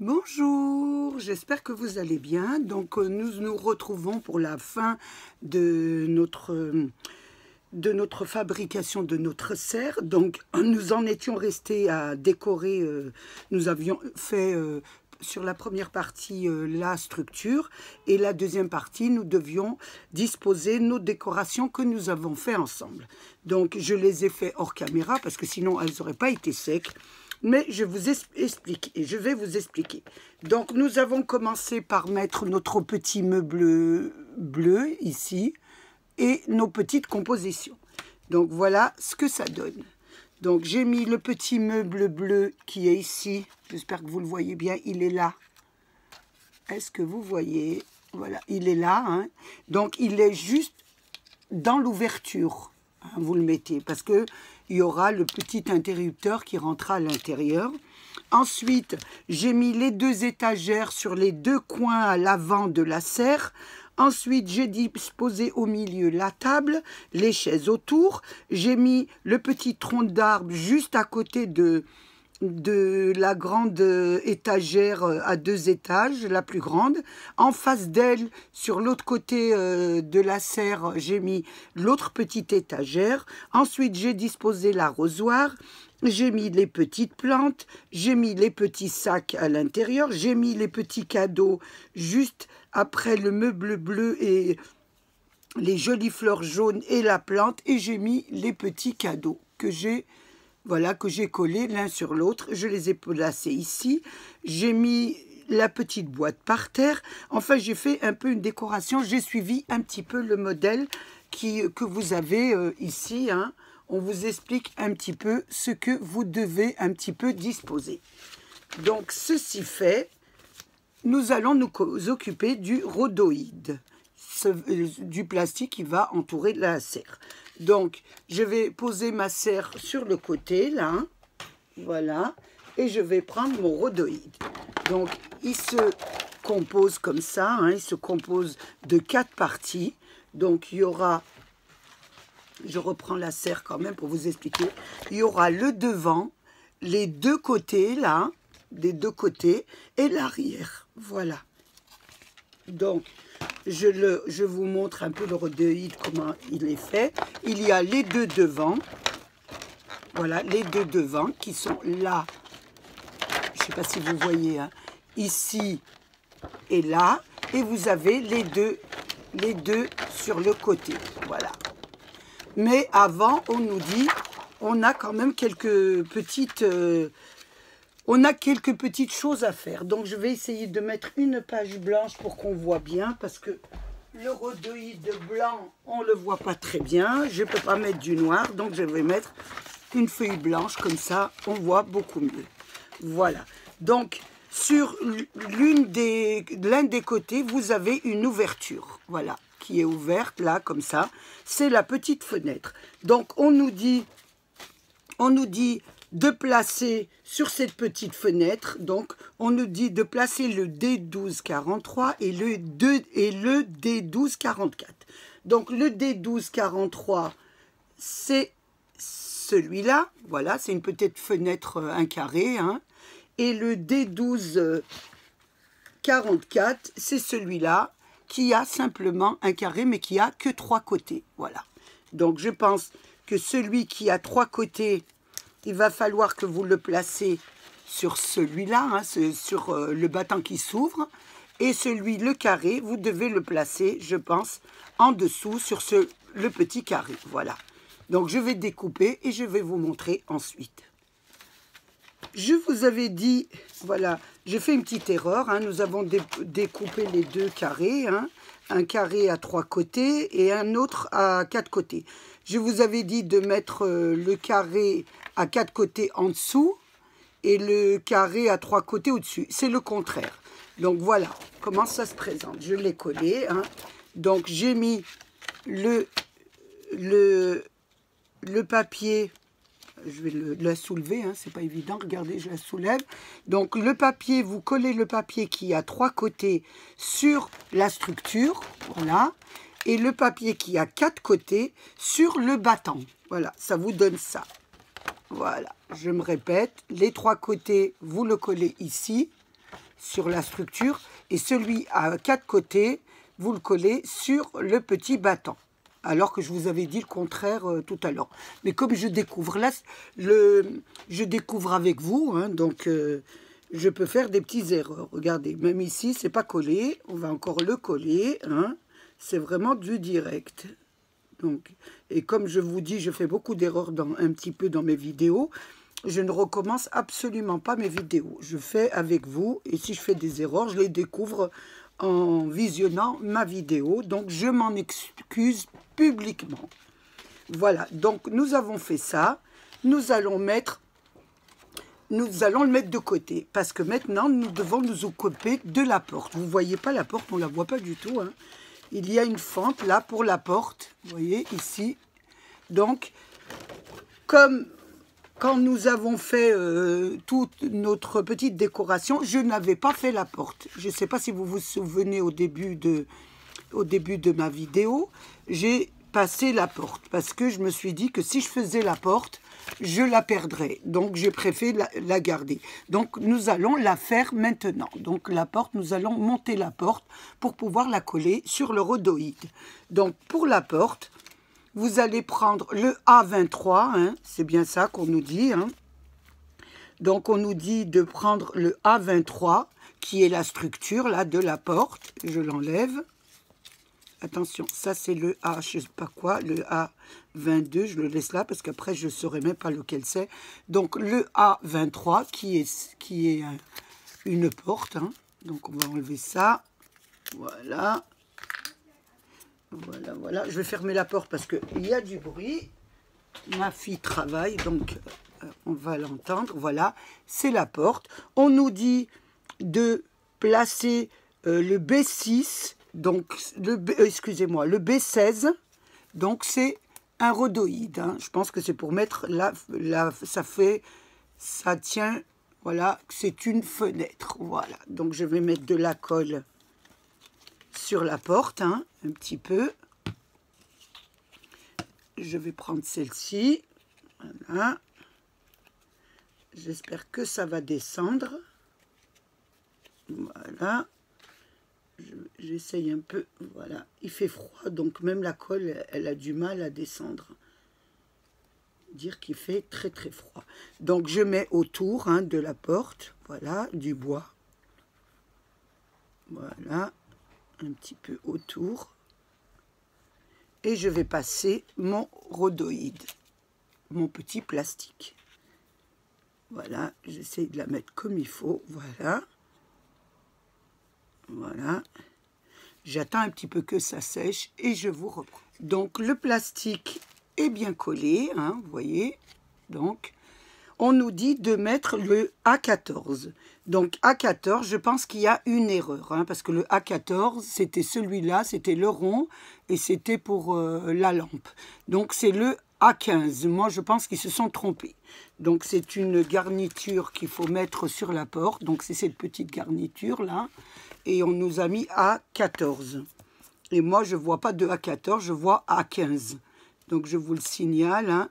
Bonjour, j'espère que vous allez bien. Donc nous nous retrouvons pour la fin de notre fabrication de notre serre. Donc nous en étions restés à décorer, nous avions fait sur la première partie la structure et la deuxième partie nous devions disposer nos décorations que nous avons fait ensemble. Donc je les ai fait hors caméra parce que sinon elles n'auraient pas été secs. Mais je vous explique et je vais vous expliquer. Donc nous avons commencé par mettre notre petit meuble bleu ici et nos petites compositions. Donc voilà ce que ça donne. Donc j'ai mis le petit meuble bleu qui est ici. J'espère que vous le voyez bien, il est là. Est-ce que vous voyez? Voilà, il est là. Hein. Donc il est juste dans l'ouverture. Vous le mettez parce que il y aura le petit interrupteur qui rentrera à l'intérieur. Ensuite, j'ai mis les deux étagères sur les deux coins à l'avant de la serre. Ensuite, j'ai disposé au milieu la table, les chaises autour. J'ai mis le petit tronc d'arbre juste à côté de la grande étagère à 2 étages, la plus grande. En face d'elle, sur l'autre côté de la serre, j'ai mis l'autre petite étagère. Ensuite, j'ai disposé l'arrosoir. J'ai mis les petites plantes. J'ai mis les petits sacs à l'intérieur. J'ai mis les petits cadeaux juste après le meuble bleu et les jolies fleurs jaunes et la plante. Et j'ai mis les petits cadeaux que j'ai collés l'un sur l'autre. Je les ai placés ici. J'ai mis la petite boîte par terre. Enfin, j'ai fait un peu une décoration. J'ai suivi un petit peu le modèle que vous avez ici. Hein. On vous explique un petit peu ce que vous devez un petit peu disposer. Donc, ceci fait, nous allons nous occuper du rhodoïde, du plastique qui va entourer la serre. Donc, je vais poser ma serre sur le côté, là, voilà, et je vais prendre mon rhodoïde. Donc, il se compose comme ça, hein, il se compose de 4 parties. Donc, il y aura, je reprends la serre quand même pour vous expliquer, il y aura le devant, les deux côtés, là, des deux côtés, et l'arrière, voilà. Donc, je vous montre un peu le rhodoïde, comment il est fait. Il y a les deux devant. Voilà, les deux devant qui sont là. Je ne sais pas si vous voyez, hein, ici et là. Et vous avez les deux sur le côté. Voilà. Mais avant, on nous dit, on a quand même quelques petites... choses à faire. Donc, je vais essayer de mettre une page blanche pour qu'on voit bien. Parce que le rhodoïde blanc, on ne le voit pas très bien. Je ne peux pas mettre du noir. Donc, je vais mettre une feuille blanche. Comme ça, on voit beaucoup mieux. Voilà. Donc, sur l'un des côtés, vous avez une ouverture. Voilà. Qui est ouverte, là, comme ça. C'est la petite fenêtre. Donc, on nous dit de placer sur cette petite fenêtre, donc on nous dit de placer le D1243 et le D1244. Donc le D1243, c'est celui-là, voilà, c'est une petite fenêtre, un carré, hein, et le D1244, c'est celui-là qui a simplement un carré, mais qui a que 3 côtés, voilà. Donc je pense que celui qui a 3 côtés, il va falloir que vous le placez sur celui-là, hein, sur le battant qui s'ouvre. Et celui, le carré, vous devez le placer, je pense, en dessous sur le petit carré. Voilà. Donc, je vais découper et je vais vous montrer ensuite. Je vous avais dit, voilà, j'ai fait une petite erreur. Hein, nous avons découpé les 2 carrés. Hein, un carré à 3 côtés et un autre à 4 côtés. Je vous avais dit de mettre le carré à 4 côtés en dessous et le carré à 3 côtés au-dessus. C'est le contraire. Donc voilà comment ça se présente. Je l'ai collé. Hein. Donc j'ai mis le papier. Je vais la soulever, hein, c'est pas évident. Regardez, je la soulève. Donc le papier, vous collez le papier qui a 3 côtés sur la structure. Voilà. Et le papier qui a 4 côtés sur le battant. Voilà, ça vous donne ça. Voilà, je me répète, les 3 côtés, vous le collez ici. sur la structure. Et celui à 4 côtés, vous le collez sur le petit battant. Alors que je vous avais dit le contraire tout à l'heure. Mais comme je découvre là, je découvre avec vous, hein, donc je peux faire des petites erreurs. Regardez, même ici, c'est pas collé. On va encore le coller. Hein. C'est vraiment du direct. Donc, et comme je vous dis, je fais beaucoup d'erreurs un petit peu dans mes vidéos. Je ne recommence absolument pas mes vidéos. Je fais avec vous. Et si je fais des erreurs, je les découvre en visionnant ma vidéo. Donc, je m'en excuse publiquement. Voilà. Donc, nous avons fait ça. Nous allons le mettre de côté. Parce que maintenant, nous devons nous occuper de la porte. Vous ne voyez pas la porte, on ne la voit pas du tout. Hein. Il y a une fente là pour la porte. Vous voyez ici. Donc, comme quand nous avons fait toute notre petite décoration, je n'avais pas fait la porte. Je ne sais pas si vous vous souvenez au début de ma vidéo, j'ai passé la porte parce que je me suis dit que si je faisais la porte, je la perdrais. Donc, j'ai préféré la garder. Donc, nous allons la faire maintenant. Donc, la porte, nous allons monter la porte pour pouvoir la coller sur le rhodoïde. Donc, pour la porte, vous allez prendre le A23, hein, c'est bien ça qu'on nous dit. Hein. Donc, on nous dit de prendre le A23, qui est la structure là de la porte. Je l'enlève. Attention, ça c'est le A, je ne sais pas quoi, le A22, je le laisse là parce qu'après je ne saurais même pas lequel c'est. Donc le A23 qui est une porte. Hein. Donc on va enlever ça. Voilà. Voilà, voilà. Je vais fermer la porte parce qu'il y a du bruit. Ma fille travaille, donc on va l'entendre. Voilà, c'est la porte. On nous dit de placer le B6, donc excusez-moi, le B16. Donc c'est un rhodoïde. Hein. Je pense que c'est pour mettre ça tient, voilà, c'est une fenêtre. Voilà, donc je vais mettre de la colle sur la porte, hein, un petit peu. Je vais prendre celle-ci. Voilà. J'espère que ça va descendre. Voilà. J'essaye un peu. Voilà. Il fait froid, donc même la colle, elle a du mal à descendre. Dire qu'il fait très très froid. Donc je mets autour, hein, de la porte, voilà, du bois. Voilà. Un petit peu autour. Et je vais passer mon rhodoïde, mon petit plastique. Voilà, j'essaie de la mettre comme il faut. Voilà. Voilà. J'attends un petit peu que ça sèche et je vous reprends. Donc, le plastique est bien collé, hein, vous voyez. Donc, on nous dit de mettre le A14. Donc, A14, je pense qu'il y a une erreur, hein, parce que le A14, c'était celui-là, c'était le rond, et c'était pour la lampe. Donc, c'est le A15. Moi, je pense qu'ils se sont trompés. Donc, c'est une garniture qu'il faut mettre sur la porte. Donc, c'est cette petite garniture-là. Et on nous a mis A14. Et moi, je ne vois pas de A14, je vois A15. Donc, je vous le signale, hein.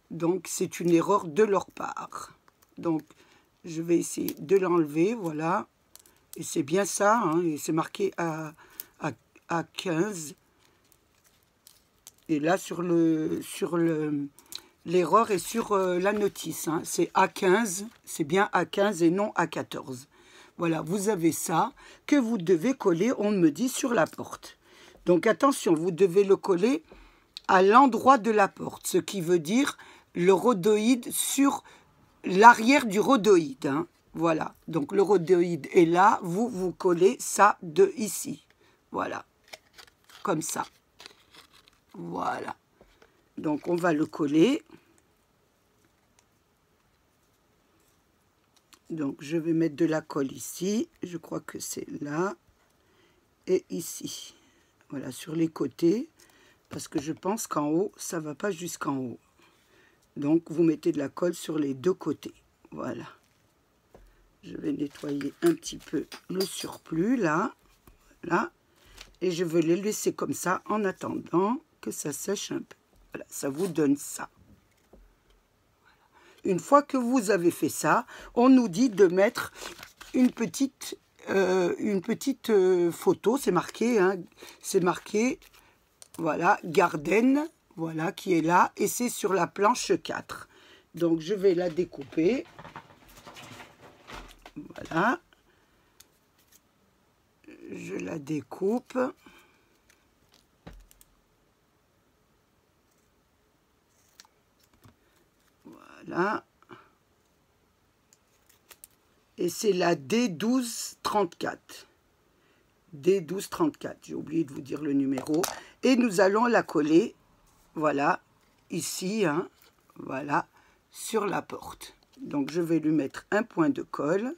Donc, c'est une erreur de leur part. Donc, je vais essayer de l'enlever, voilà. Et c'est bien ça, hein, et c'est marqué à 15. Et là, l'erreur est sur la notice. Hein. C'est A15, c'est bien A15 et non A14. Voilà, vous avez ça que vous devez coller, on me dit, sur la porte. Donc, attention, vous devez le coller à l'endroit de la porte, ce qui veut dire le rhodoïde sur l'arrière du rhodoïde. Hein. Voilà, donc le rhodoïde est là, vous collez ça de ici. Voilà, comme ça. Voilà. Donc, on va le coller. Donc, je vais mettre de la colle ici. Je crois que c'est là. Et ici. Voilà, sur les côtés. Parce que je pense qu'en haut, ça ne va pas jusqu'en haut. Donc, vous mettez de la colle sur les deux côtés. Voilà. Je vais nettoyer un petit peu le surplus, là. Voilà. Et je vais les laisser comme ça en attendant que ça sèche un peu. Voilà, ça vous donne ça. Voilà. Une fois que vous avez fait ça, on nous dit de mettre une petite photo, c'est marqué, hein, c'est marqué, voilà, Garden, voilà, qui est là, et c'est sur la planche 4. Donc, je vais la découper. Voilà. Je la découpe. Voilà. Et c'est la D1234. D1234, j'ai oublié de vous dire le numéro. Et nous allons la coller, voilà, ici, hein, voilà, sur la porte. Donc, je vais lui mettre un point de colle.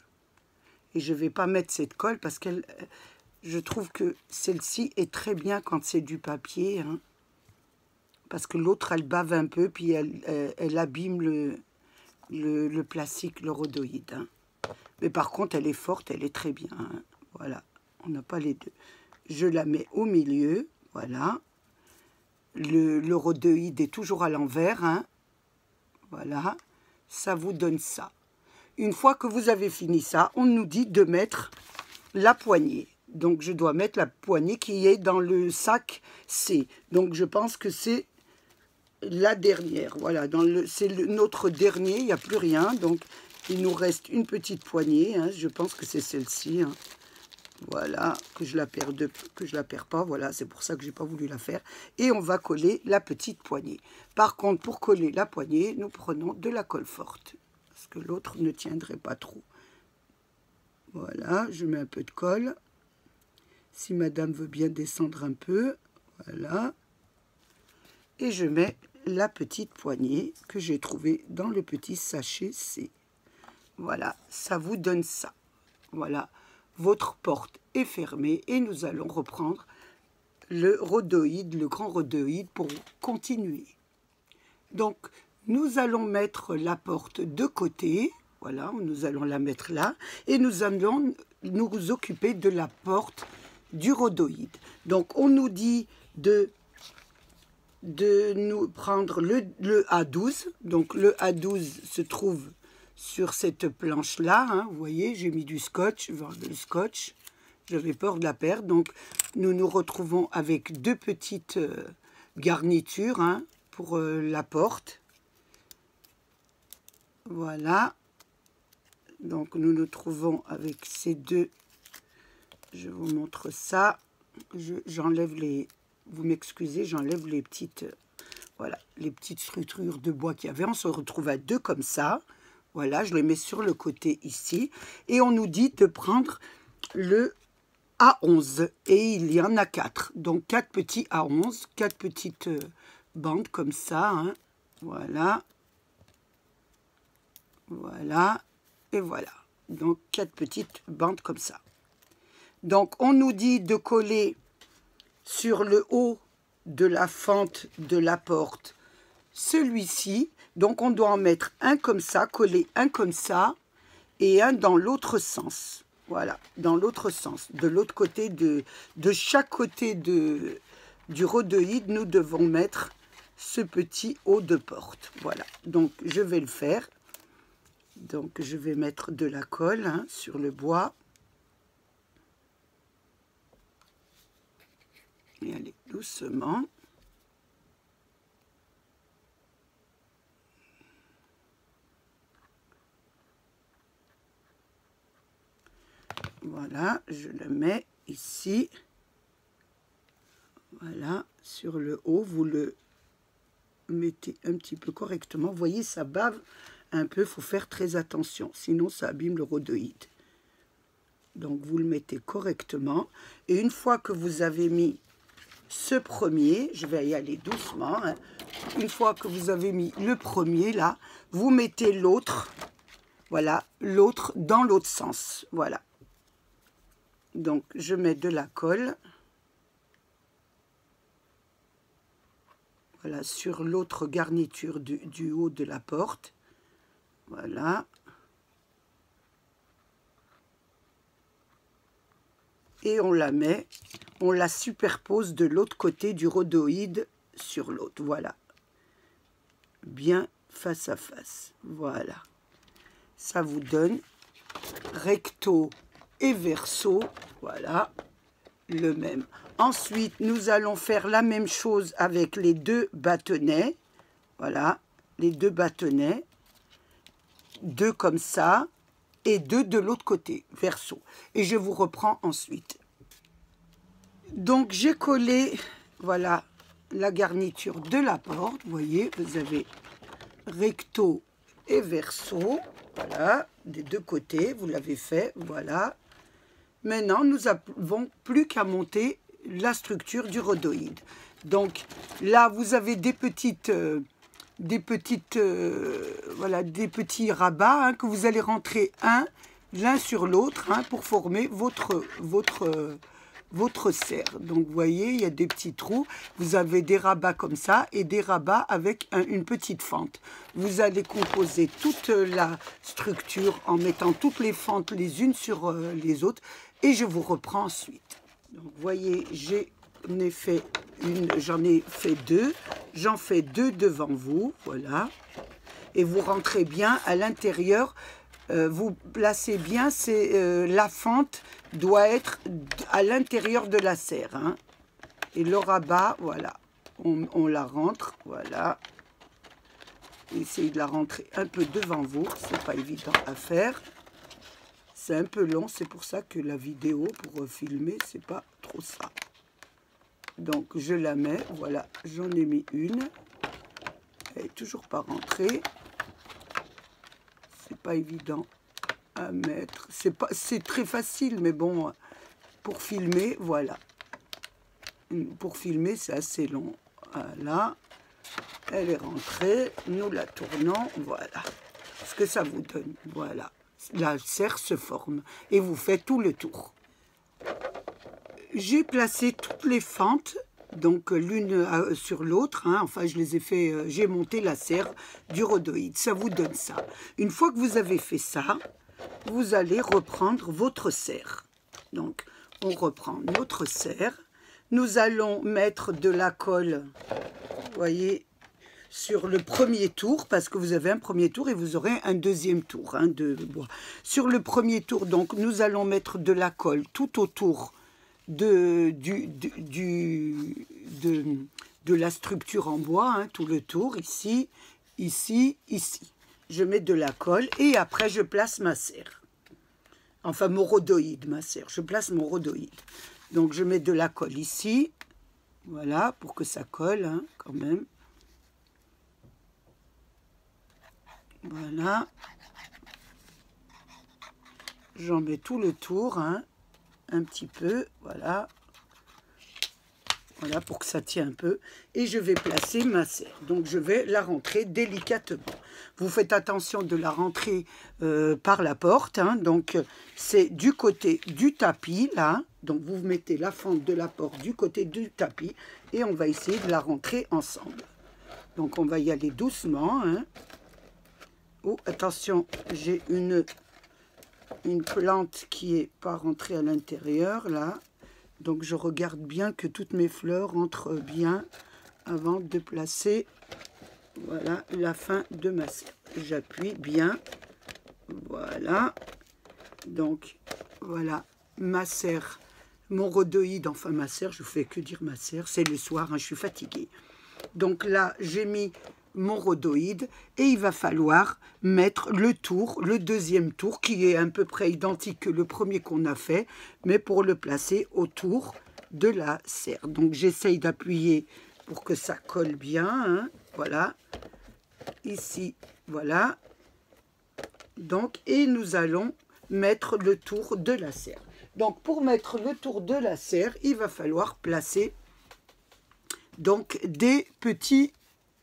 Et je ne vais pas mettre cette colle parce que je trouve que celle-ci est très bien quand c'est du papier. Hein, parce que l'autre, elle bave un peu, puis elle abîme le plastique, le rhodoïde. Hein. Mais par contre, elle est forte, elle est très bien. Hein. Voilà, on n'a pas les deux. Je la mets au milieu, voilà. Le rhodoïde est toujours à l'envers. Hein. Voilà, ça vous donne ça. Une fois que vous avez fini ça, on nous dit de mettre la poignée. Donc, je dois mettre la poignée qui est dans le sac C. Donc, je pense que c'est la dernière. Voilà, c'est notre dernier, il n'y a plus rien. Donc, il nous reste une petite poignée. Hein, je pense que c'est celle-ci. Hein. Voilà, que je la perds pas. Voilà, c'est pour ça que je n'ai pas voulu la faire. Et on va coller la petite poignée. Par contre, pour coller la poignée, nous prenons de la colle forte. Parce que l'autre ne tiendrait pas trop. Voilà, je mets un peu de colle. Si madame veut bien descendre un peu, voilà. Et je mets la petite poignée que j'ai trouvée dans le petit sachet C. Voilà, ça vous donne ça. Voilà, votre porte est fermée et nous allons reprendre le rhodoïde, le grand rhodoïde pour continuer. Donc, nous allons mettre la porte de côté, voilà, nous allons la mettre là, et nous allons nous occuper de la porte du rhodoïde. Donc, on nous dit de nous prendre le A12, donc le A12 se trouve sur cette planche-là, hein, vous voyez, j'ai mis du scotch, le scotch, j'avais peur de la perdre, donc nous nous retrouvons avec deux petites garnitures hein, pour la porte. Voilà, donc nous nous trouvons avec ces deux, je vous montre ça, j'enlève les, vous m'excusez, j'enlève les petites, voilà, les petites structures de bois qu'il y avait, on se retrouve à deux comme ça, voilà, je les mets sur le côté ici, et on nous dit de prendre le A11, et il y en a 4, donc 4 petits A11, 4 petites bandes comme ça, hein, voilà. Voilà, et voilà. Donc, 4 petites bandes comme ça. Donc, on nous dit de coller sur le haut de la fente de la porte celui-ci. Donc, on doit en mettre un comme ça, coller un comme ça, et un dans l'autre sens. Voilà, dans l'autre sens. De l'autre côté, de chaque côté du rhodoïde, nous devons mettre ce petit haut de porte. Voilà, donc je vais le faire. Donc, je vais mettre de la colle hein, sur le bois. Et allez, doucement. Voilà, je le mets ici. Voilà, sur le haut, vous le mettez un petit peu correctement. Vous voyez, ça bave un peu, il faut faire très attention, sinon ça abîme le rhodoïde. Donc vous le mettez correctement. Et une fois que vous avez mis ce premier, je vais y aller doucement, hein. Une fois que vous avez mis le premier là, vous mettez l'autre, voilà, l'autre dans l'autre sens, voilà. Donc je mets de la colle, voilà, sur l'autre garniture du haut de la porte. Voilà. Et on la met, on la superpose de l'autre côté du rhodoïde sur l'autre. Voilà. Bien face à face. Voilà. Ça vous donne recto et verso, voilà, le même. Ensuite, nous allons faire la même chose avec les deux bâtonnets, voilà, les deux bâtonnets, deux comme ça, et deux de l'autre côté, verso. Et je vous reprends ensuite. Donc, j'ai collé, voilà, la garniture de la porte. Vous voyez, vous avez recto et verso, voilà, des deux côtés, vous l'avez fait, voilà. Maintenant, nous n'avons plus qu'à monter la structure du rhodoïde. Donc, là, vous avez des petites... voilà, des petits rabats hein, que vous allez rentrer l'un sur l'autre hein, pour former votre serre. Donc vous voyez, il y a des petits trous, vous avez des rabats comme ça et des rabats avec une petite fente. Vous allez composer toute la structure en mettant toutes les fentes les unes sur les autres et je vous reprends ensuite. Donc vous voyez, j'en ai fait deux, j'en fais deux devant vous, voilà, et vous rentrez bien à l'intérieur, vous placez bien, la fente doit être à l'intérieur de la serre, hein. Et le rabat, voilà, on la rentre, voilà, essayez de la rentrer un peu devant vous, c'est pas évident à faire, c'est un peu long, c'est pour ça que la vidéo, pour filmer, c'est pas trop ça. Donc je la mets, voilà, j'en ai mis une, elle n'est toujours pas rentrée, c'est pas évident à mettre, c'est très facile, mais bon, pour filmer, voilà, pour filmer c'est assez long, voilà, elle est rentrée, nous la tournons, voilà, ce que ça vous donne, voilà, la serre se forme, et vous faites tout le tour. J'ai placé toutes les fentes, donc l'une sur l'autre, hein, enfin je les ai fait, j'ai monté la serre du rhodoïde, ça vous donne ça. Une fois que vous avez fait ça, vous allez reprendre votre serre. Donc on reprend notre serre, nous allons mettre de la colle, vous voyez, sur le premier tour, parce que vous avez un premier tour et vous aurez un deuxième tour hein, de bois. Sur le premier tour, donc nous allons mettre de la colle tout autour de la structure en bois, hein, tout le tour, ici, ici, ici. Je mets de la colle et après je place ma serre. Enfin, mon rhodoïde, ma serre. Je place mon rhodoïde. Donc, je mets de la colle ici. Voilà, pour que ça colle, hein, quand même. Voilà. J'en mets tout le tour, hein. Un petit peu, voilà, voilà pour que ça tienne un peu, et je vais placer ma serre, donc je vais la rentrer délicatement. Vous faites attention de la rentrer par la porte, hein, donc c'est du côté du tapis, là, donc vous mettez la fente de la porte du côté du tapis, et on va essayer de la rentrer ensemble. Donc on va y aller doucement, hein. Oh, attention, j'ai une plante qui est pas rentrée à l'intérieur là, donc je regarde bien que toutes mes fleurs rentrent bien avant de placer, voilà, la fin de ma serre. J'appuie bien, voilà, donc voilà ma serre, mon rhodoïde, enfin ma serre, je fais que dire ma serre, c'est le soir, hein, je suis fatiguée. Donc là j'ai mis mon rhodoïde et il va falloir mettre le tour, le deuxième tour qui est à peu près identique que le premier qu'on a fait, mais pour le placer autour de la serre. Donc j'essaye d'appuyer pour que ça colle bien, hein, voilà, ici, voilà. Donc, et nous allons mettre le tour de la serre. Donc pour mettre le tour de la serre, il va falloir placer donc des petits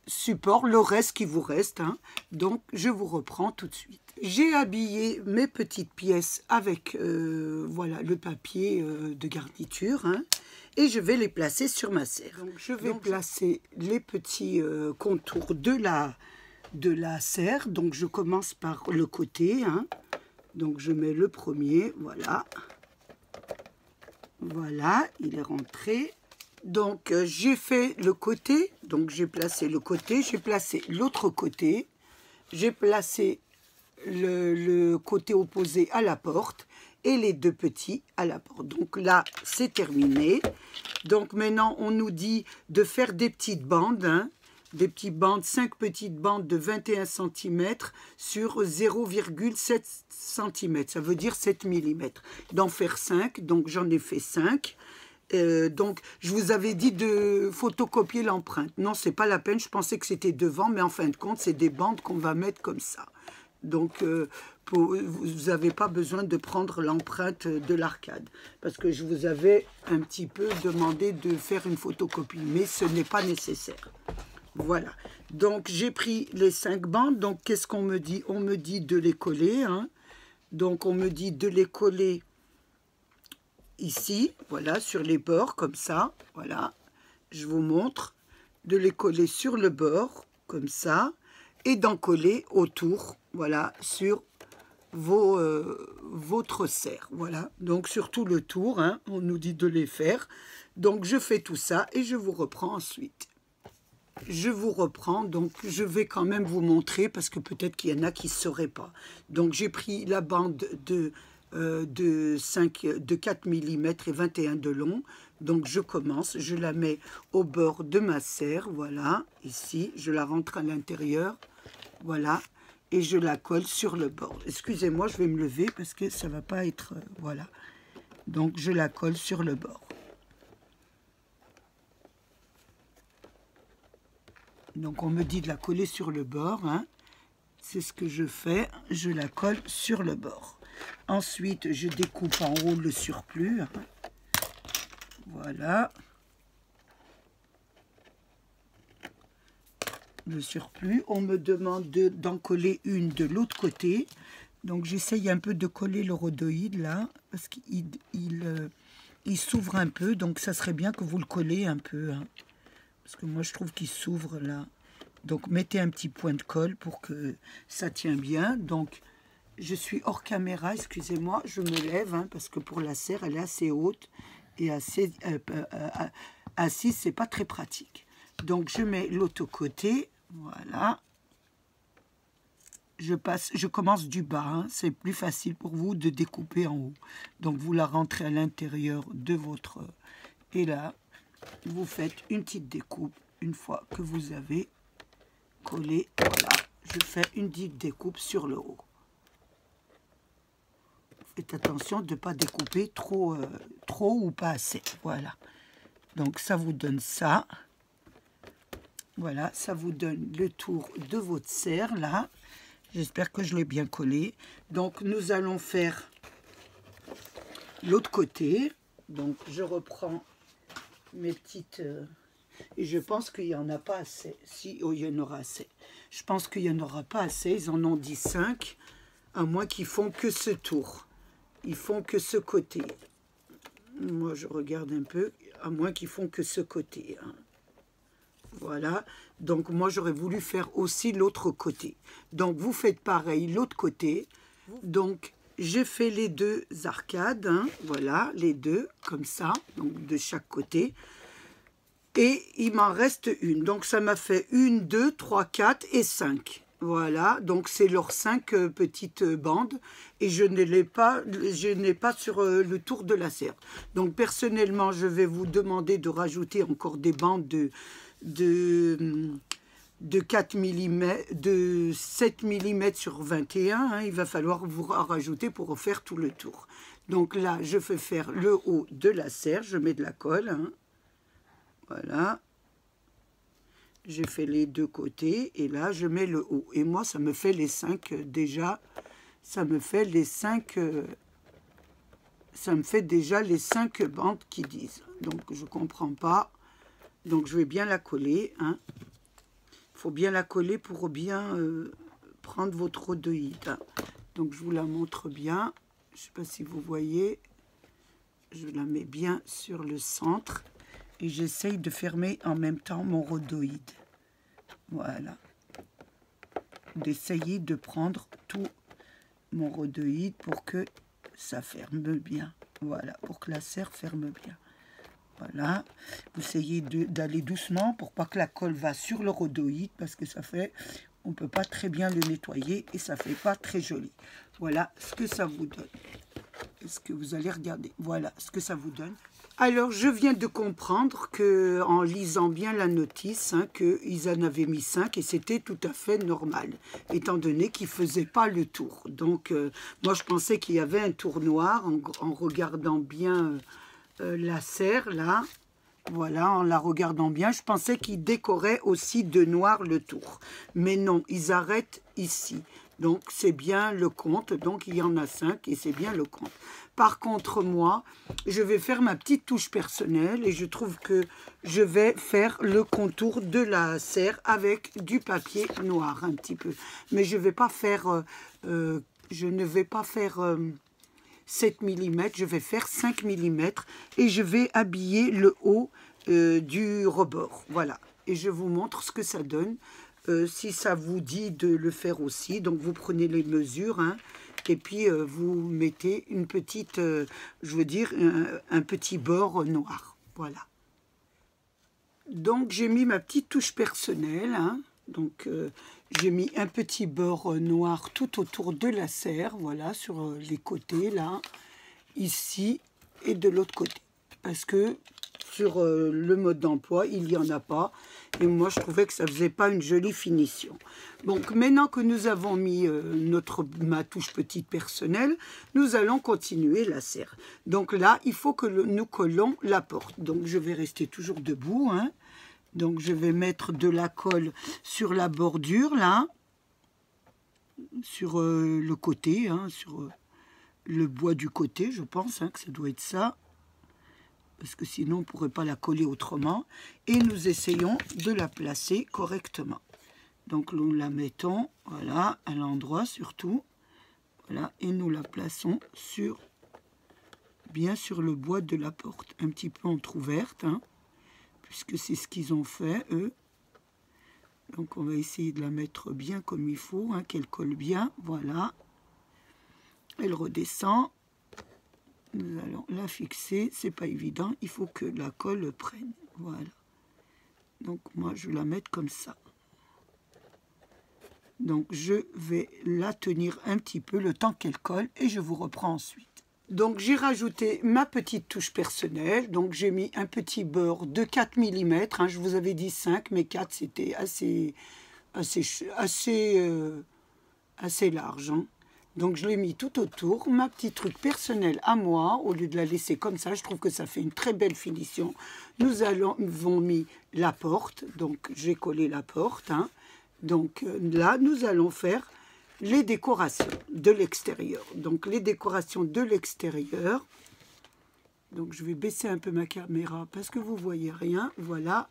support, le reste qui vous reste, hein. Donc je vous reprends tout de suite. J'ai habillé mes petites pièces avec voilà, le papier de garniture, hein, et je vais les placer sur ma serre. Donc je vais placer les petits contours de la serre. Donc je commence par le côté, hein. Donc je mets le premier, voilà, voilà, il est rentré. Donc, j'ai fait le côté, donc j'ai placé le côté, j'ai placé l'autre côté, j'ai placé le côté opposé à la porte et les 2 petits à la porte. Donc là, c'est terminé. Donc maintenant, on nous dit de faire des petites bandes, hein, des petites bandes, 5 petites bandes de 21 cm sur 0,7 cm. Ça veut dire 7 mm. D'en faire 5, donc j'en ai fait 5. Donc, je vous avais dit de photocopier l'empreinte. Non, c'est pas la peine. Je pensais que c'était devant, mais en fin de compte, c'est des bandes qu'on va mettre comme ça. Donc, vous n'avez pas besoin de prendre l'empreinte de l'arcade. Parce que je vous avais un petit peu demandé de faire une photocopie, mais ce n'est pas nécessaire. Voilà. Donc, j'ai pris les 5 bandes. Donc, qu'est-ce qu'on me dit? On me dit de les coller. Hein. Donc, on me dit de les coller ici, voilà, sur les bords, comme ça, voilà, je vous montre, de les coller sur le bord, comme ça, et d'en coller autour, voilà, sur votre serre, voilà, donc sur tout le tour, hein, on nous dit de les faire, donc je fais tout ça, et je vous reprends ensuite. Je vous reprends, donc je vais quand même vous montrer, parce que peut-être qu'il y en a qui ne sauraient pas. Donc j'ai pris la bande de 4 mm et 21 de long. Donc je commence, je la mets au bord de ma serre, voilà, ici, je la rentre à l'intérieur, voilà, et je la colle sur le bord. Excusez-moi, je vais me lever parce que ça va pas être, voilà. Donc je la colle sur le bord. Donc on me dit de la coller sur le bord, hein. C'est ce que je fais, je la colle sur le bord. Ensuite, je découpe en haut le surplus. Voilà. Le surplus. On me demande d'en coller une de l'autre côté. Donc, j'essaye un peu de coller le rhodoïde là, parce qu'il s'ouvre un peu. Donc, ça serait bien que vous le collez un peu. Hein, parce que moi, je trouve qu'il s'ouvre là. Donc, mettez un petit point de colle pour que ça tient bien. Donc, je suis hors caméra, excusez-moi, je me lève, hein, parce que pour la serre, elle est assez haute et assez assise, c'est pas très pratique. Donc, je mets l'autre côté, voilà. Je commence du bas, hein, c'est plus facile pour vous de découper en haut. Donc, vous la rentrez à l'intérieur de votre... Et là, vous faites une petite découpe une fois que vous avez collé, voilà. Je fais une petite découpe sur le haut. Faites attention de ne pas découper trop ou pas assez. Voilà. Donc, ça vous donne ça. Voilà, ça vous donne le tour de votre serre, là. J'espère que je l'ai bien collé. Donc, nous allons faire l'autre côté. Donc, je reprends mes petites... et je pense qu'il n'y en a pas assez. Si, oh, il y en aura assez. Je pense qu'il n'y en aura pas assez. Ils en ont dit 5, à moins qu'ils font que ce tour. Ils font que ce côté. Moi, je regarde un peu, à moins qu'ils font que ce côté. Hein. Voilà. Donc, moi, j'aurais voulu faire aussi l'autre côté. Donc, vous faites pareil, l'autre côté. Donc, j'ai fait les 2 arcades. Hein. Voilà, les 2, comme ça, donc de chaque côté. Et il m'en reste une. Donc, ça m'a fait 1, 2, 3, 4 et 5. Voilà, donc c'est leurs 5 petites bandes et je ne n'ai pas sur le tour de la serre. Donc personnellement, je vais vous demander de rajouter encore des bandes de 4 mm, de 7 mm sur 21. Hein, il va falloir vous rajouter pour refaire tout le tour. Donc là, je fais faire le haut de la serre, je mets de la colle. Hein, voilà. J'ai fait les 2 côtés et là je mets le haut. Et moi ça me fait les 5 déjà. Ça me fait les 5. Ça me fait déjà les 5 bandes qui disent. Donc je comprends pas. Donc je vais bien la coller. Hein. Faut bien la coller pour bien prendre votre rhodoïde. Hein. Donc je vous la montre bien. Je sais pas si vous voyez. Je la mets bien sur le centre. Et j'essaye de fermer en même temps mon rhodoïde. Voilà. D'essayer de prendre tout mon rhodoïde pour que ça ferme bien. Voilà, pour que la serre ferme bien. Voilà. Vous essayez d'aller doucement pour pas que la colle va sur le rhodoïde parce que ça fait... on ne peut pas très bien le nettoyer et ça ne fait pas très joli. Voilà ce que ça vous donne. Est-ce que vous allez regarder? Voilà ce que ça vous donne. Alors, je viens de comprendre que, en lisant bien la notice, hein, qu'ils en avaient mis 5 et c'était tout à fait normal, étant donné qu'ils ne faisaient pas le tour. Donc, moi, je pensais qu'il y avait un tour noir en regardant bien la serre, là. Voilà, en la regardant bien, je pensais qu'ils décoraient aussi de noir le tour. Mais non, ils arrêtent ici. Donc, c'est bien le compte. Donc, il y en a 5 et c'est bien le compte. Par contre, moi, je vais faire ma petite touche personnelle et je trouve que je vais faire le contour de la serre avec du papier noir un petit peu. Mais je vais pas faire, je ne vais pas faire 7 mm, je vais faire 5 mm et je vais habiller le haut du rebord. Voilà, et je vous montre ce que ça donne. Si ça vous dit de le faire aussi, donc vous prenez les mesures, hein, et puis vous mettez une petite, je veux dire, un petit bord noir. Voilà. Donc j'ai mis ma petite touche personnelle, hein, donc j'ai mis un petit bord noir tout autour de la serre, voilà, sur les côtés, là, ici et de l'autre côté. Parce que sur le mode d'emploi, il n'y en a pas. Et moi, je trouvais que ça ne faisait pas une jolie finition. Donc, maintenant que nous avons mis ma touche petite personnelle, nous allons continuer la serre. Donc là, il faut que nous collons la porte. Donc, je vais rester toujours debout, hein. Donc, je vais mettre de la colle sur la bordure, là. Sur le côté, hein, sur le bois du côté, je pense, hein, que ça doit être ça. Parce que sinon, on ne pourrait pas la coller autrement. Et nous essayons de la placer correctement. Donc, nous la mettons, voilà, à l'endroit surtout. Voilà, et nous la plaçons bien sur le bois de la porte. Un petit peu entrouverte, hein, puisque c'est ce qu'ils ont fait, eux. Donc, on va essayer de la mettre bien comme il faut, hein, qu'elle colle bien. Voilà. Elle redescend. Nous allons la fixer, c'est pas évident, il faut que la colle prenne, voilà. Donc moi je vais la mettre comme ça. Donc je vais la tenir un petit peu le temps qu'elle colle et je vous reprends ensuite. Donc j'ai rajouté ma petite touche personnelle, donc j'ai mis un petit bord de 4 mm, hein, je vous avais dit 5, mais 4 c'était assez large, hein. Donc, je l'ai mis tout autour, ma petite truc personnel à moi, au lieu de la laisser comme ça, je trouve que ça fait une très belle finition. Nous avons mis la porte, donc j'ai collé la porte, hein. Donc là, nous allons faire les décorations de l'extérieur. Donc, les décorations de l'extérieur, donc je vais baisser un peu ma caméra parce que vous ne voyez rien, voilà.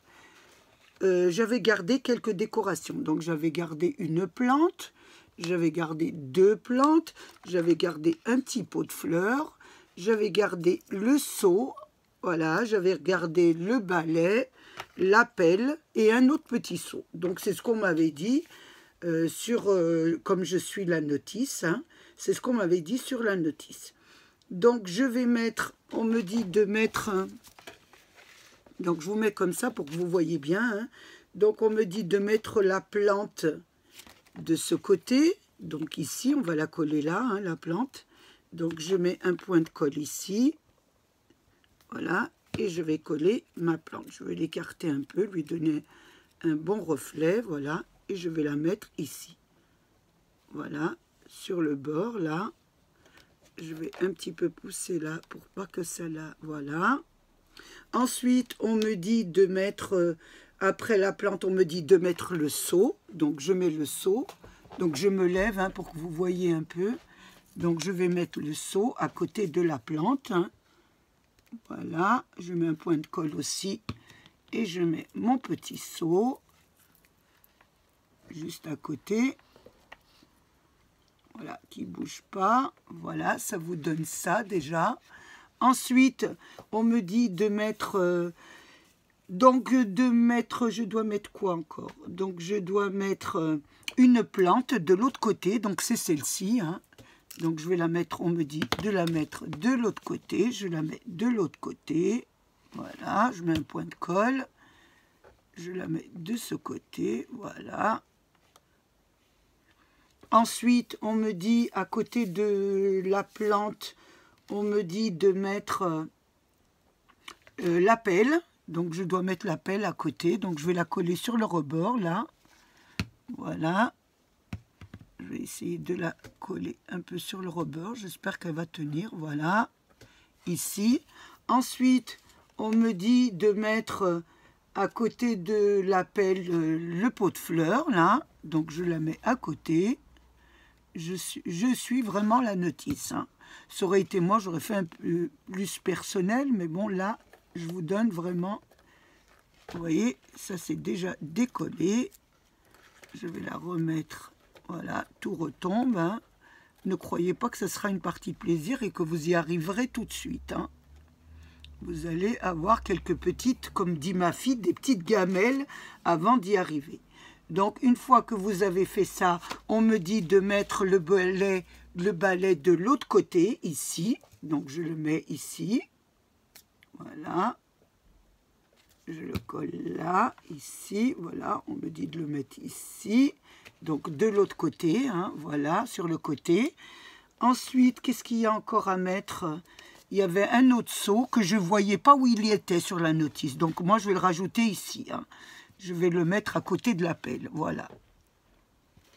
J'avais gardé quelques décorations, donc j'avais gardé une plante, j'avais gardé 2 plantes, j'avais gardé un petit pot de fleurs, j'avais gardé le seau, voilà, j'avais gardé le balai, la pelle et un autre petit seau. Donc c'est ce qu'on m'avait dit comme je suis la notice, hein, c'est ce qu'on m'avait dit sur la notice. Donc je vais mettre, on me dit de mettre, donc je vous mets comme ça pour que vous voyez bien, hein. Donc on me dit de mettre la plante de ce côté, donc ici on va la coller là, hein, la plante. Donc je mets un point de colle ici, voilà, et je vais coller ma plante. Je vais l'écarter un peu, lui donner un bon reflet, voilà, et je vais la mettre ici, voilà, sur le bord là. Je vais un petit peu pousser là pour pas que ça là, voilà. Ensuite on me dit de mettre après la plante, on me dit de mettre le seau. Donc, je mets le seau. Donc, je me lève, hein, pour que vous voyez un peu. Donc, je vais mettre le seau à côté de la plante, hein. Voilà. Je mets un point de colle aussi. Et je mets mon petit seau juste à côté. Voilà, qui ne bouge pas. Voilà, ça vous donne ça déjà. Ensuite, on me dit de mettre... je dois mettre quoi encore? Donc, je dois mettre une plante de l'autre côté. Donc, c'est celle-ci, hein. Donc, je vais la mettre, on me dit de la mettre de l'autre côté. Je la mets de l'autre côté. Voilà, je mets un point de colle. Je la mets de ce côté, voilà. Ensuite, on me dit, à côté de la plante, on me dit de mettre la pelle. Donc, je dois mettre la pelle à côté. Donc, je vais la coller sur le rebord, là. Voilà. Je vais essayer de la coller un peu sur le rebord. J'espère qu'elle va tenir. Voilà. Ici. Ensuite, on me dit de mettre à côté de la pelle le pot de fleurs, là. Donc, je la mets à côté. Je suis vraiment la notice. Hein. Ça aurait été moi, j'aurais fait un peu plus personnel. Mais bon, là, je vous donne vraiment... Vous voyez, ça c'est déjà décollé. Je vais la remettre. Voilà, tout retombe. Hein. Ne croyez pas que ce sera une partie plaisir et que vous y arriverez tout de suite. Hein. Vous allez avoir quelques petites, comme dit ma fille, des petites gamelles avant d'y arriver. Donc, une fois que vous avez fait ça, on me dit de mettre le balai de l'autre côté, ici. Donc, je le mets ici. Voilà. Je le colle là, ici. Voilà, on me dit de le mettre ici. Donc, de l'autre côté, hein, voilà, sur le côté. Ensuite, qu'est-ce qu'il y a encore à mettre ? Il y avait un autre seau que je ne voyais pas où il y était sur la notice. Donc, moi, je vais le rajouter ici. Hein. Je vais le mettre à côté de la pelle. Voilà.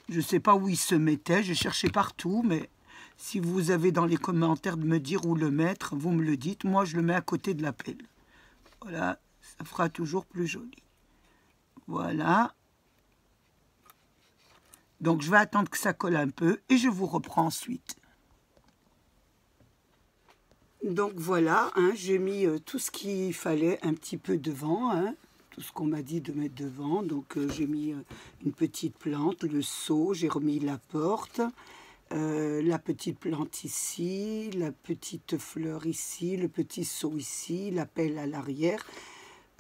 Je ne sais pas où il se mettait. J'ai cherché partout. Mais si vous avez dans les commentaires de me dire où le mettre, vous me le dites. Moi, je le mets à côté de la pelle. Voilà. Ça fera toujours plus joli. Voilà. Donc, je vais attendre que ça colle un peu. Et je vous reprends ensuite. Donc voilà, hein, j'ai mis tout ce qu'il fallait un petit peu devant, hein, tout ce qu'on m'a dit de mettre devant. Donc j'ai mis une petite plante, le seau, j'ai remis la porte, la petite plante ici, la petite fleur ici, le petit seau ici, la pelle à l'arrière.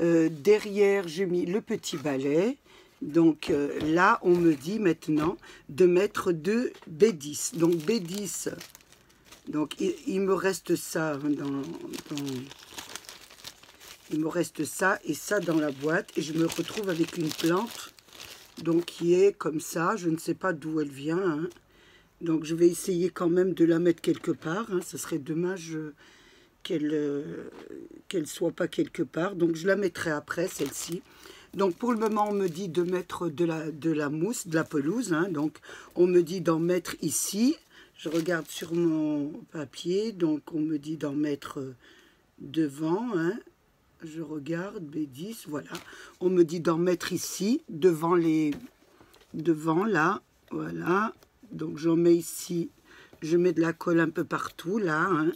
Derrière, j'ai mis le petit balai. Donc là, on me dit maintenant de mettre 2 B10. Donc B10... Donc, il me reste ça il me reste ça et ça dans la boîte. Et je me retrouve avec une plante donc qui est comme ça. Je ne sais pas d'où elle vient. Hein. Donc, je vais essayer quand même de la mettre quelque part. Hein. Ce serait dommage qu'elle soit pas quelque part. Donc, je la mettrai après, celle-ci. Donc, pour le moment, on me dit de mettre de la mousse, de la pelouse. Hein. Donc, on me dit d'en mettre ici. Je regarde sur mon papier, donc on me dit d'en mettre devant, hein. Je regarde, B10, voilà. On me dit d'en mettre ici, devant là, voilà. Donc j'en mets ici, je mets de la colle un peu partout, là, hein.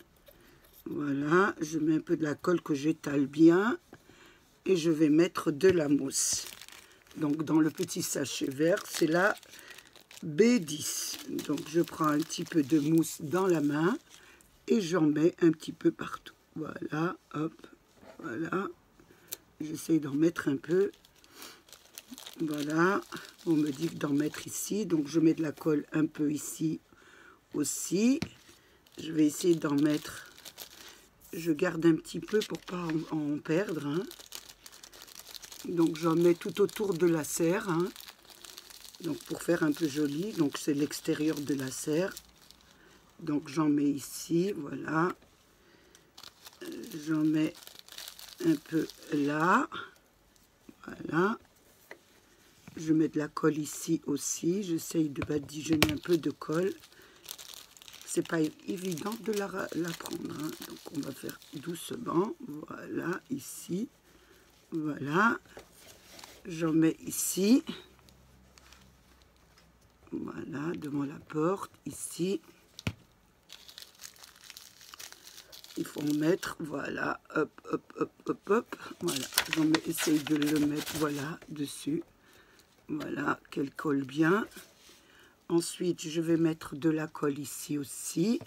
Voilà, je mets un peu de la colle que j'étale bien. Et je vais mettre de la mousse. Donc dans le petit sachet vert, c'est là... B10. Donc je prends un petit peu de mousse dans la main et j'en mets un petit peu partout. Voilà, hop, voilà. J'essaye d'en mettre un peu. Voilà, on me dit d'en mettre ici. Donc je mets de la colle un peu ici aussi. Je vais essayer d'en mettre. Je garde un petit peu pour pas en perdre. Hein. Donc j'en mets tout autour de la serre. Hein. Donc pour faire un peu joli, donc c'est l'extérieur de la serre. Donc j'en mets ici, voilà. J'en mets un peu là. Voilà. Je mets de la colle ici aussi. J'essaye de badigeonner un peu de colle. C'est pas évident de la prendre. Hein. Donc on va faire doucement. Voilà, ici. Voilà. J'en mets ici. Voilà, devant la porte, ici. Il faut en mettre, voilà, hop, hop, hop, hop, hop. Voilà, essaye de le mettre, voilà, dessus. Voilà, qu'elle colle bien. Ensuite, je vais mettre de la colle ici aussi.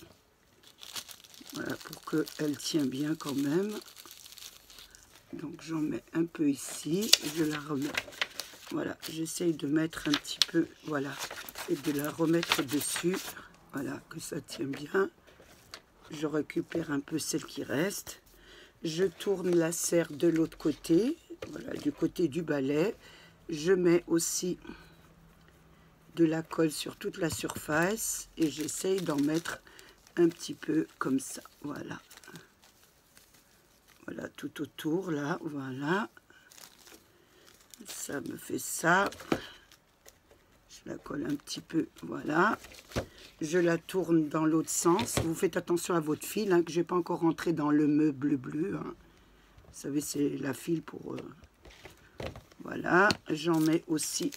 Voilà, pour qu'elle tienne bien quand même. Donc, j'en mets un peu ici. Je la remets. Voilà, j'essaye de mettre un petit peu, voilà, et de la remettre dessus, voilà, que ça tient bien. Je récupère un peu celle qui reste. Je tourne la serre de l'autre côté, voilà, du côté du balai. Je mets aussi de la colle sur toute la surface et j'essaye d'en mettre un petit peu comme ça, voilà. Voilà, tout autour, là, voilà. Ça me fait ça. Je la colle un petit peu, voilà. Je la tourne dans l'autre sens. Vous faites attention à votre fil, hein, que je n'ai pas encore rentré dans le meuble bleu. Hein. Vous savez, c'est la file pour... Voilà, j'en mets aussi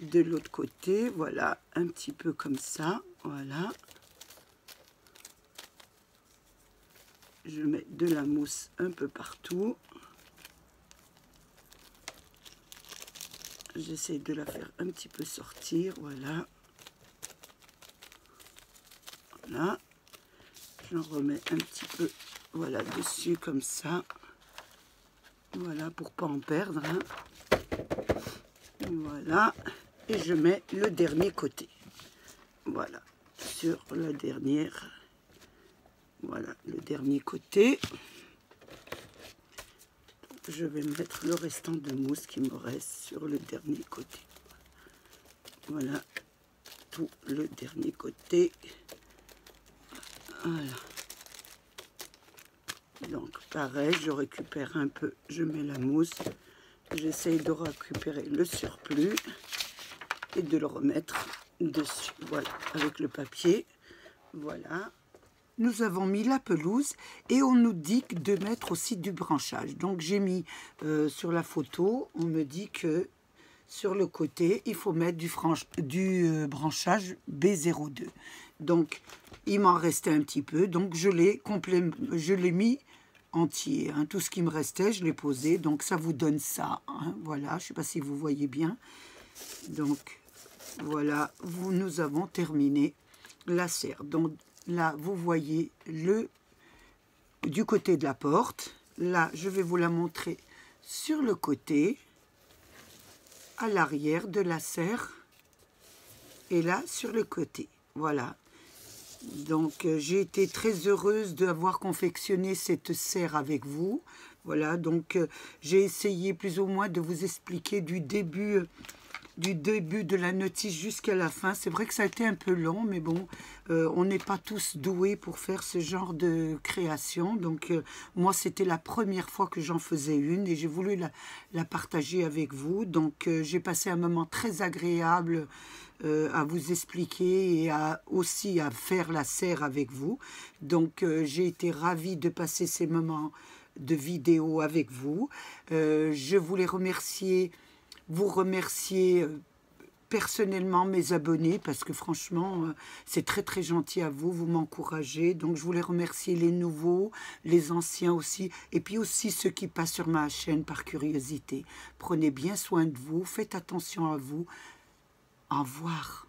de l'autre côté. Voilà, un petit peu comme ça. Voilà. Je mets de la mousse un peu partout. J'essaie de la faire un petit peu sortir. Voilà. Voilà. J'en remets un petit peu, voilà, dessus comme ça. Voilà, pour pas en perdre. Hein. Voilà. Et je mets le dernier côté. Voilà. Sur la dernière. Voilà, le dernier côté. Donc, je vais mettre le restant de mousse qui me reste sur le dernier côté. Voilà. Tout le dernier côté. Voilà. Donc pareil, je récupère un peu, je mets la mousse, j'essaye de récupérer le surplus et de le remettre dessus, voilà, avec le papier, voilà. Nous avons mis la pelouse et on nous dit de mettre aussi du branchage. Donc j'ai mis sur la photo, on me dit que sur le côté, il faut mettre du branchage B02. Donc il m'en restait un petit peu, donc je l'ai mis entier. Hein. Tout ce qui me restait, je l'ai posé. Donc ça vous donne ça. Hein. Voilà, je ne sais pas si vous voyez bien. Donc voilà, nous avons terminé la serre. Donc là, vous voyez du côté de la porte. Là, je vais vous la montrer sur le côté, à l'arrière de la serre. Et là, sur le côté. Voilà. Donc, j'ai été très heureuse d'avoir confectionné cette serre avec vous. Voilà, donc j'ai essayé plus ou moins de vous expliquer du début de la notice jusqu'à la fin. C'est vrai que ça a été un peu long, mais bon, on n'est pas tous doués pour faire ce genre de création. Donc, moi, c'était la première fois que j'en faisais une et j'ai voulu la partager avec vous. Donc, j'ai passé un moment très agréable à vous expliquer et aussi à faire la serre avec vous. Donc, j'ai été ravie de passer ces moments de vidéo avec vous. Je voulais vous remercier personnellement mes abonnés parce que franchement c'est très très gentil à vous, vous m'encouragez, donc je voulais remercier les nouveaux, les anciens aussi, et puis aussi ceux qui passent sur ma chaîne par curiosité. Prenez bien soin de vous, faites attention à vous. Au revoir.